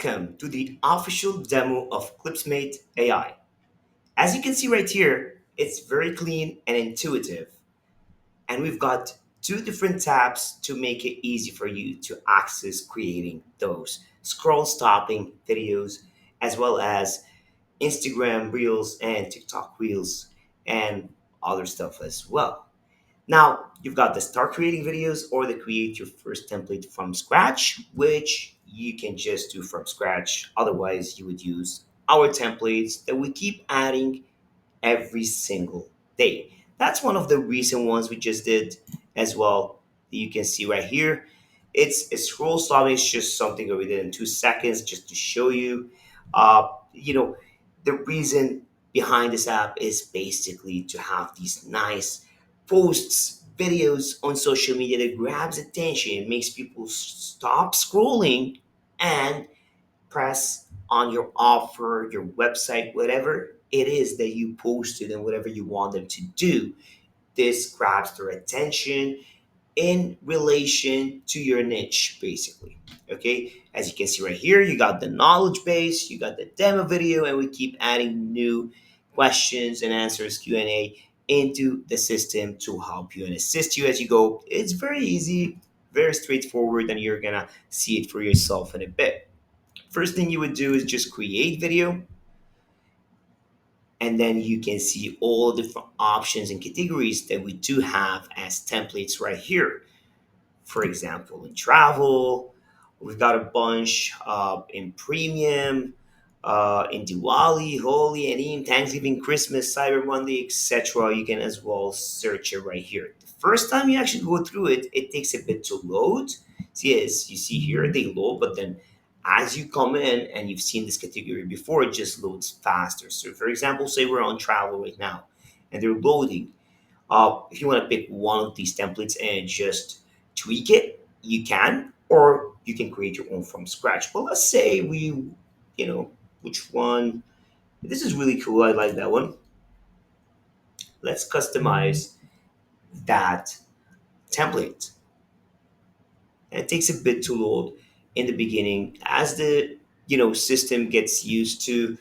Welcome to the official demo of ClipsMate AI. As you can see right here, it's very clean and intuitive. And we've got two different tabs to make it easy for you to access creating those scroll stopping videos, as well as Instagram Reels and TikTok Reels and other stuff as well. Now, you've got the start creating videos or the create your first template from scratch, which you can just do from scratch. Otherwise, you would use our templates that we keep adding every single day. That's one of the recent ones we just did as well. You can see right here. It's a scroll stop. It's just something that we did in 2 seconds just to show you. Uh, you know, the reason behind this app is basically to have these nice posts, videos on social media that grabs attention. It makes people stop scrolling and press on your offer, your website, whatever it is that you posted and whatever you want them to do. This grabs their attention in relation to your niche, basically. Okay, as you can see right here, you got the knowledge base, you got the demo video, and we keep adding new questions and answers Q&A into the system to help you and assist you as you go. It's very easy, very straightforward, and you're gonna see it for yourself in a bit. First thing you would do is just create video, and then you can see all different options and categories that we do have as templates right here. For example, in travel, we've got a bunch in premium, in Diwali, Holi, and even Thanksgiving, Christmas, Cyber Monday, etc. You can as well search it right here. The first time you actually go through it, it takes a bit to load. See, as you see here, they load, but then as you come in and you've seen this category before, it just loads faster. So, for example, say we're on travel right now and they're loading. If you want to pick one of these templates and just tweak it, you can, or you can create your own from scratch. But let's say which one? This is really cool. I like that one. Let's customize that template. And it takes a bit to load in the beginning as the system gets used to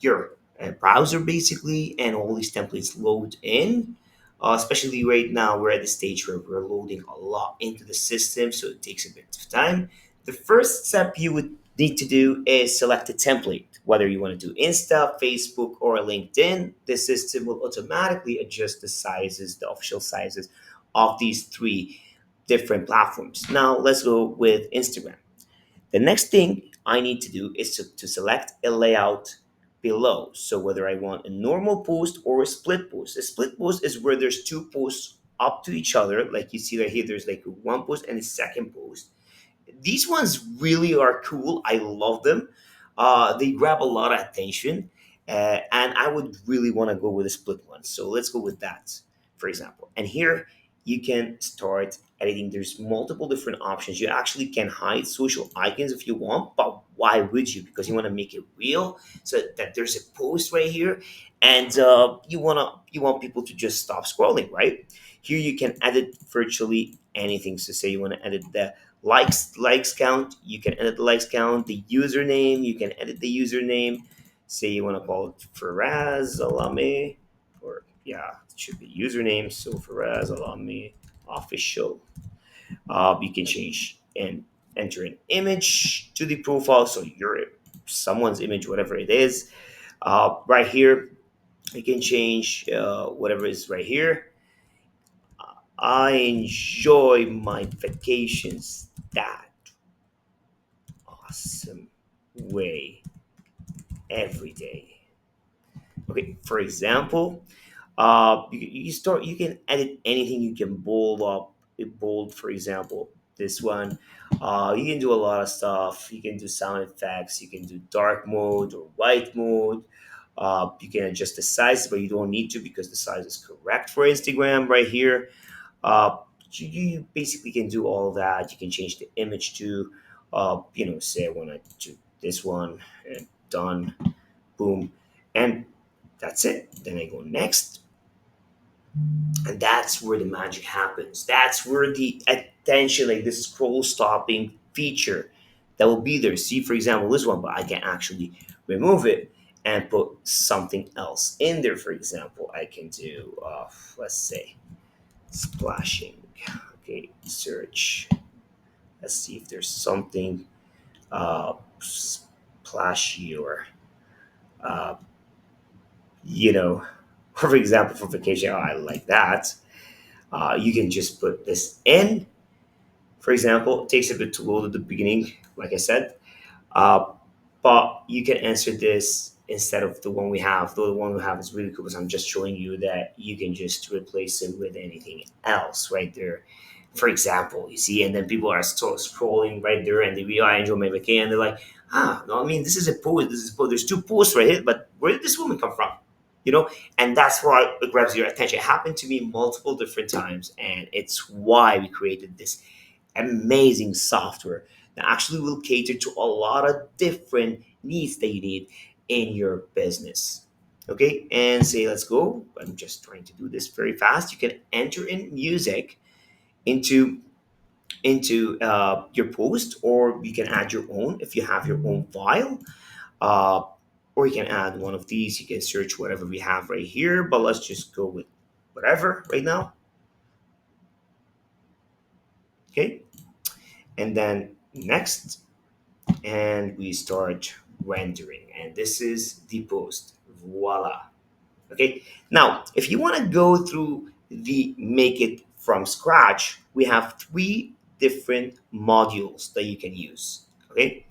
your browser basically, and all these templates load in. Especially right now, we're at the stage where we're loading a lot into the system, so it takes a bit of time. The first step you would need to do is select a template, whether you want to do Insta, Facebook, or LinkedIn. The system will automatically adjust the sizes, the official sizes of these three different platforms. Now let's go with Instagram. The next thing I need to do is to select a layout below. So whether I want a normal post or a split post. A split post is where there's two posts up to each other. Like you see right here, there's like one post and a second post. These ones really are cool. I love them. They grab a lot of attention. And I would really want to go with a split one. So let's go with that, for example. And here you can start editing. There's multiple different options. You actually can hide social icons if you want, but why would you? Because you want to make it real, so that there's a post right here, and you want people to just stop scrolling, right? Here you can edit virtually anything. So say you want to edit the likes count, you can edit the likes count. The username, you can edit the username. Say you want to call it Faraz Alame, or yeah, it should be username. So Faraz Alame official. You can change and enter an image to the profile, so your someone's image, whatever it is. Right here, you can change whatever is right here. I enjoy my vacations that awesome way every day. Okay, for example, you can edit anything. You can bold up, bold, for example, this one. You can do a lot of stuff. You can do sound effects. You can do dark mode or white mode. You can adjust the size, but you don't need to because the size is correct for Instagram right here. uh, you basically can do all that. You can change the image to say I want to do this one, and done, boom, and that's it. Then I go next, and that's where the magic happens. That's where the attention, like the scroll stopping feature, that will be there. See, for example, this one, but I can actually remove it and put something else in there. For example, I can do, let's say, splashing. Okay, search. Let's see if there's something splashy or, uh, you know, for example, for vacation, I like that. You can just put this in. For example, it takes a bit to load at the beginning, like I said. Uh, but you can answer this instead of the one we have. Though the one we have is really cool because I'm just showing you that you can just replace it with anything else right there. For example, you see, and then people are still scrolling right there and they really enjoy my vacation and they're like, no, I mean, this is a post, this is a post. There's two posts right here, but where did this woman come from? You know, and that's why it grabs your attention. It happened to me multiple different times, and it's why we created this amazing software that actually will cater to a lot of different needs that you need in your business. Okay, and say, let's go. I'm just trying to do this very fast. You can enter in music into your post, or you can add your own if you have your own file. Uh, or you can add one of these. You can search whatever we have right here, but let's just go with whatever right now. Okay, and then next, and we start rendering, and this is the post. Voila. Okay, now if you want to go through the make it from scratch, we have three different modules that you can use. Okay,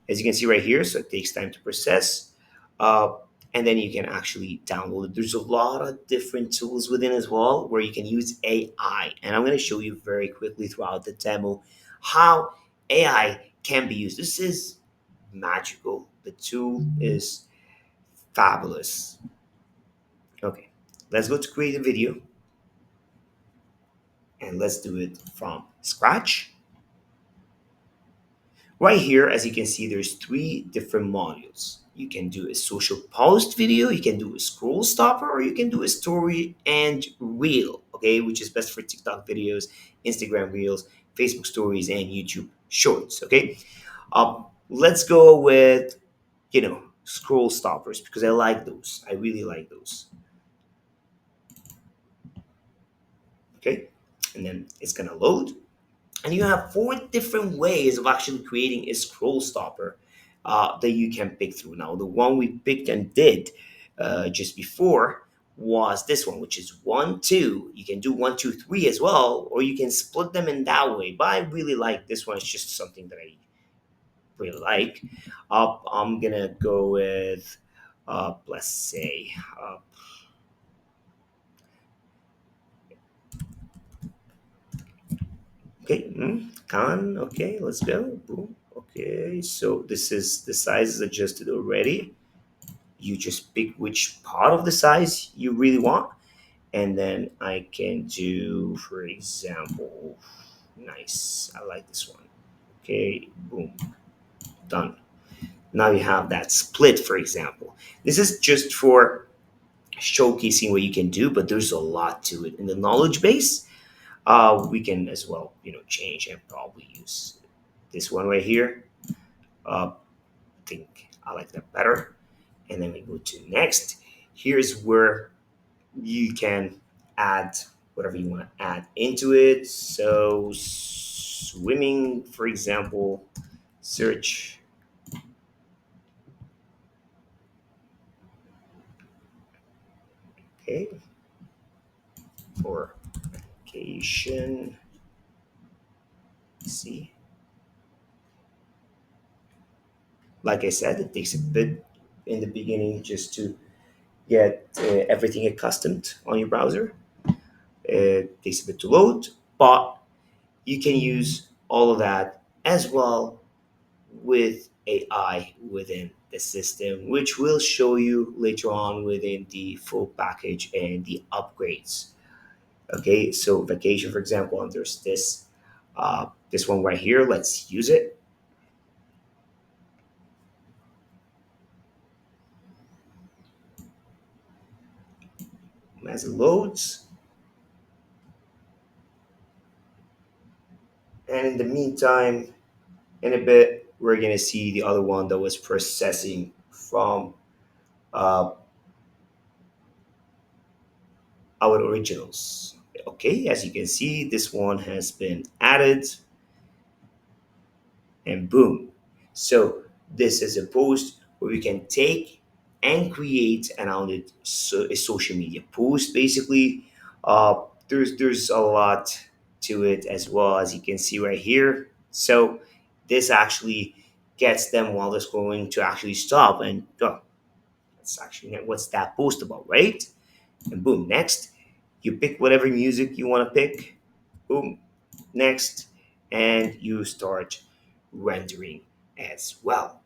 as you can see right here, so it takes time to process, uh, and then you can actually download it. There's a lot of different tools within as well where you can use AI, and I'm going to show you very quickly throughout the demo how AI can be used. This is magical. The tool is fabulous. Okay, let's go to create a video, and let's do it from scratch. Right here, as you can see, there's three different modules. You can do a social post video, you can do a scroll stopper, or you can do a story and reel, okay, which is best for TikTok videos, Instagram reels, Facebook stories, and YouTube shorts, okay? Let's go with, scroll stoppers because I like those. I really like those, okay? And then it's gonna load. And you have four different ways of actually creating a scroll stopper that you can pick through. Now, the one we picked and did just before was this one, which is 1, 2. You can do 1, 2, 3 as well, or you can split them in that way. But I really like this one. It's just something that I really like. I'm gonna go with, let's say, okay, can, okay, let's go. Boom. Okay, so this is the size is adjusted already. You just pick which part of the size you really want, and then I can do, for example, nice. I like this one. Okay, boom, done. Now you have that split, for example. This is just for showcasing what you can do, but there's a lot to it. In the knowledge base, we can as well, change and probably use this one right here. I think I like that better. And then we go to next. Here's where you can add whatever you want to add into it. So swimming, for example, search. Okay, for vacation. See, like I said, it takes a bit in the beginning just to get everything accustomed on your browser. It takes a bit to load, but you can use all of that as well with AI within the system, which will show you later on within the full package and the upgrades. Okay, so vacation, for example, and there's this one right here. Let's use it as it loads. And in the meantime, in a bit, we're gonna see the other one that was processing from uh, our originals. Okay, as you can see, this one has been added, and boom. So this is a post where we can take and create an outlet, so a social media post. Basically, there's a lot to it as well, as you can see right here. So this actually gets them while it's going to actually stop and that's actually what's that post about, right? And boom, next, you pick whatever music you want to pick. Boom, next, and you start rendering as well.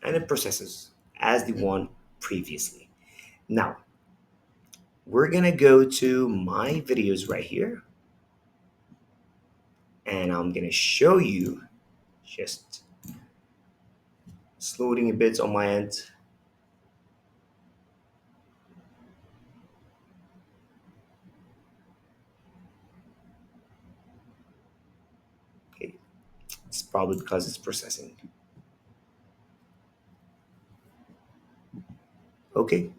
And it processes as the one previously. Now, we're gonna go to my videos right here, and I'm gonna show you just it's loading a bit on my end. Okay, it's probably because it's processing. Okay,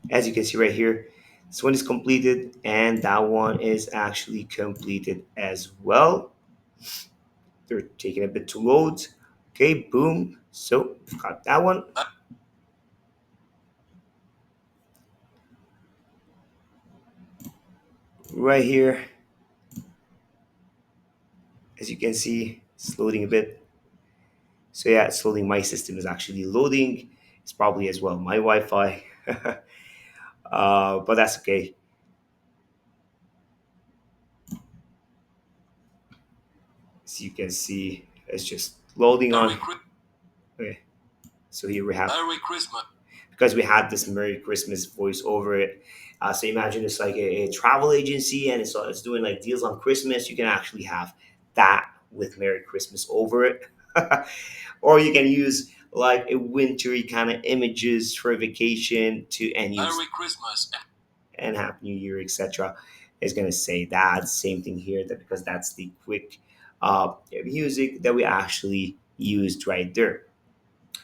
as you can see right here, this one is completed, and that one is actually completed as well. They're taking a bit to load. Okay, boom. So we've got that one right here. As you can see, it's loading a bit. So yeah, it's loading. My system is actually loading. It's probably as well my Wi-Fi, but that's okay. As you can see, it's just loading on. Okay, so here we have Merry Christmas. Because we had this Merry Christmas voice over it. So imagine it's like a travel agency and it's doing like deals on Christmas. You can actually have that with Merry Christmas over it. Or you can use like a wintry kind of images for a vacation to and use Merry Christmas and Happy New Year, etc. Is gonna say that same thing here that because that's the quick music that we actually used right there.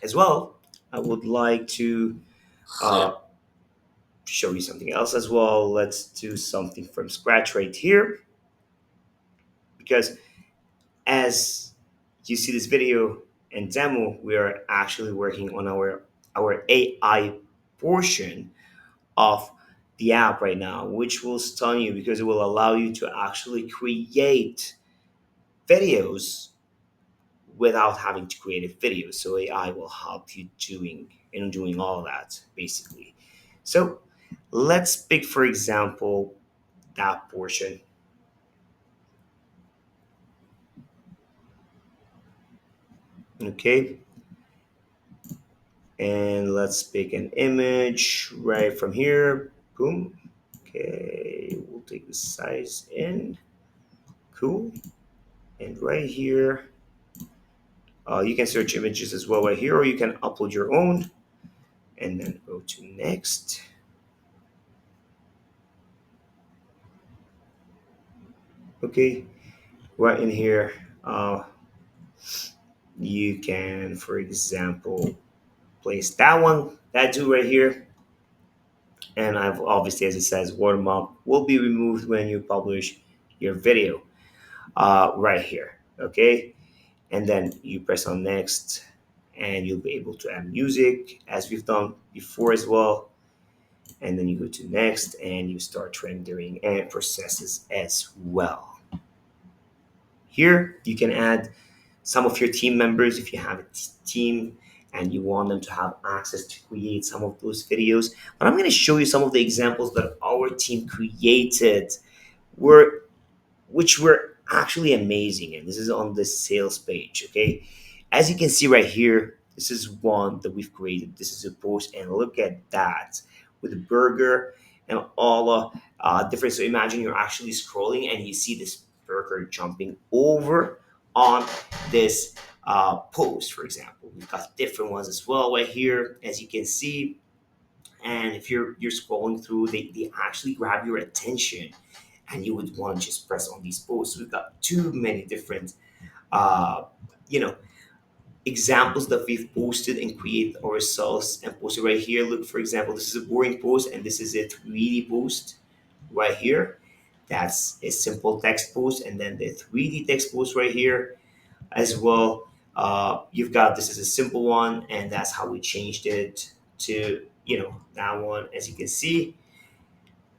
As well, I would like to uh, show you something else as well. Let's do something from scratch right here because as you see this video and demo, we are actually working on our AI portion of the app right now, which will stun you because it will allow you to actually create videos without having to create a video. So AI will help you doing all of that basically. So let's pick for example that portion. Okay, and let's pick an image right from here. Boom. Okay, we'll take the size in. Cool. And right here, you can search images as well right here, or you can upload your own and then go to next. Okay, right in here, you can, for example, place that one, that dude right here. And I've obviously, as it says, watermark will be removed when you publish your video right here. Okay, and then you press on next, and you'll be able to add music as we've done before as well. And then you go to next, and you start rendering and processes as well. Here, you can add some of your team members if you have a team and you want them to have access to create some of those videos. But I'm going to show you some of the examples that our team created were which were actually amazing. And this is on the sales page. Okay, as you can see right here, this is one that we've created. This is a post, and look at that with a burger and all the different. So imagine you're actually scrolling and you see this burger jumping over on this post, for example. We've got different ones as well right here, as you can see. And if you're scrolling through, they actually grab your attention and you would want to just press on these posts. We've got too many different uh, you know, examples that we've posted and created ourselves and posted right here. Look, for example, this is a boring post and this is a 3D post right here. That's a simple text post, and then the 3D text post right here as well. You've got this is a simple one, and that's how we changed it to that one, as you can see.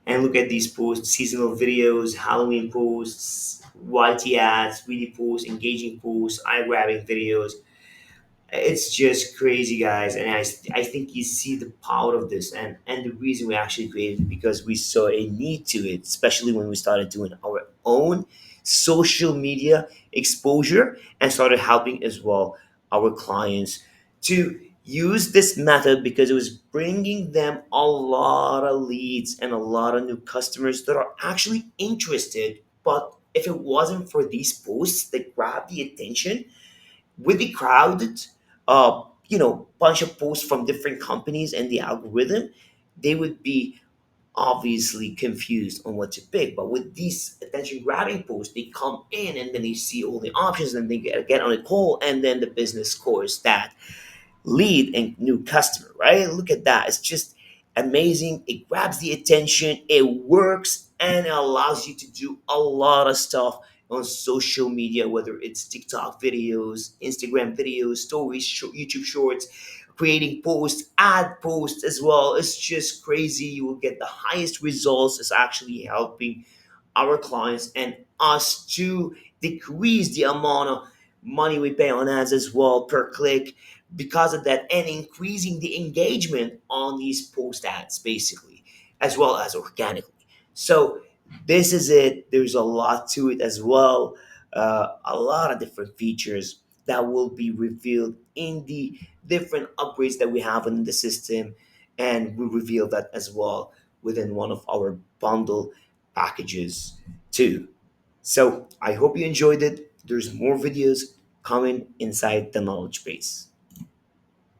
And look at these posts: seasonal videos, Halloween posts, YT ads, 3D posts, engaging posts, eye grabbing videos. It's just crazy, guys, and I think you see the power of this, and the reason we actually created it because we saw a need to it, especially when we started doing our own social media exposure and started helping as well our clients to use this method because it was bringing them a lot of leads and a lot of new customers that are actually interested. But if it wasn't for these posts that grab the attention with the crowded bunch of posts from different companies and the algorithm, they would be obviously confused on what to pick. But with these attention grabbing posts, they come in and then they see all the options and they get on a call, and then the business scores that lead and new customer, right? Look at that. It's just amazing. It grabs the attention, it works, and it allows you to do a lot of stuff on social media, whether it's TikTok videos, Instagram videos, stories, YouTube shorts, creating posts, ad posts as well. It's just crazy. You will get the highest results. It's actually helping our clients and us to decrease the amount of money we pay on ads as well per click because of that, and increasing the engagement on these post ads basically as well as organically. So this is it. There's a lot to it as well, a lot of different features that will be revealed in the different upgrades that we have in the system, and we reveal that as well within one of our bundle packages too. So I hope you enjoyed it. There's more videos coming inside the knowledge base.